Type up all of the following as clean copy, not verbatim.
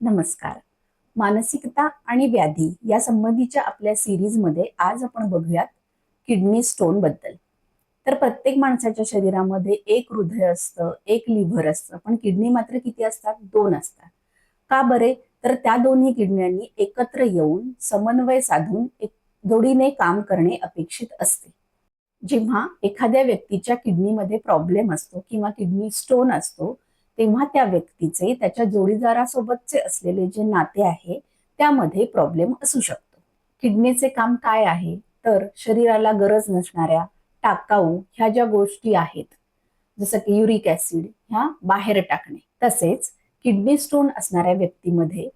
नमस्कार. मानसिकता आणि व्याधी या संबंधीच्या आपल्या सिरीजमध्ये आज आपण बघूयात किडनी स्टोन बद्दल. तर प्रत्येक माणसाच्या शरीरामध्ये एक हृदय असतं, एक लिव्हर असतं, पण किडनी मात्र किती असतात? दोन असतात. का बरे? तर त्या दोन्ही किडण्यांनी एकत्र येऊन समन्वय साधून एक जोडीने काम करणे अपेक्षित असते. जेव्हा एखाद्या व्यक्तीच्या किडनीमध्ये प्रॉब्लेम असतो किंवा किडनी स्टोन असतो, तेव्हा त्या व्यक्तीचे त्याच्या जोडीदारासोबतचे असलेले जे नाते आहे त्यामध्ये प्रॉब्लेम असू शकतो. किडनीचे काम काय आहे? तर शरीराला गरज नसणाऱ्या टाकाऊ ह्या ज्या गोष्टी आहेत, जसं की युरिक ऍसिड ह्या बाहेर टाकणे. तसेच किडनी स्टोन असणाऱ्या व्यक्तीमध्ये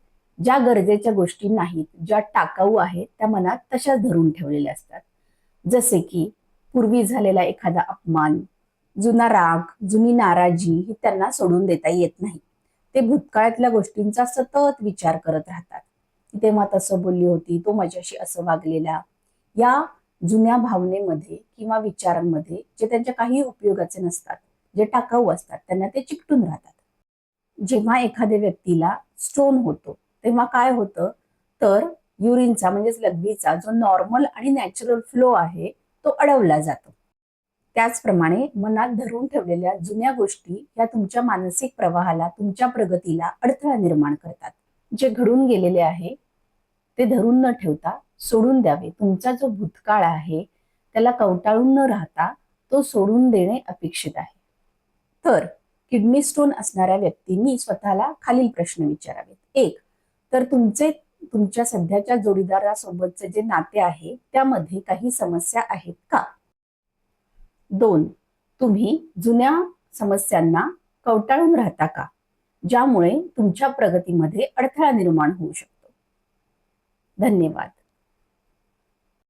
ज्या गरजेच्या गोष्टी नाहीत, ज्या टाकाऊ आहेत, त्या मनात तशाच धरून ठेवलेल्या असतात. जसे की पूर्वी झालेला एखादा अपमान, जुना राग, जुनी नाराजी ही त्यांना सोडून देता येत नाही. ते भूतकाळातल्या गोष्टींचा सतत विचार करत राहतात. ती तेव्हा तसं बोलली होती, तो माझ्याशी असं वागलेला. या जुन्या भावनेमध्ये किंवा विचारांमध्ये जे त्यांच्या काही उपयोगाचे नसतात, जे टाकाऊ असतात, त्यांना ते चिकटून राहतात. जेव्हा एखाद्या व्यक्तीला स्टोन होतो तेव्हा काय होतं? तर युरिनचा म्हणजेच लघवीचा जो नॉर्मल आणि नॅचरल फ्लो आहे तो अडवला जातो. त्याचप्रमाणे मनात धरून ठेवलेल्या जुन्या गोष्टी या तुमच्या मानसिक प्रवाहाला, तुमच्या प्रगतीला अडथळा निर्माण करतात. जे घडून गेलेले आहे ते धरून न ठेवता सोडून द्यावे. तुमचा जो भूतकाळ आहे त्याला कवटाळून न राहता तो सोडून देणे अपेक्षित आहे. तर किडनी स्टोन असणाऱ्या व्यक्तींनी स्वतःला खालील प्रश्न विचारावेत. एक, तर तुमच्या सध्याच्या जोडीदारासोबतचे जे नाते आहे त्यामध्ये काही समस्या आहेत का? दोन, तुम्ही जुन्या समस्यांना कवटाळून राहता का, ज्यामुळे तुमच्या प्रगतीमध्ये अडथळा निर्माण होऊ शकतो? धन्यवाद.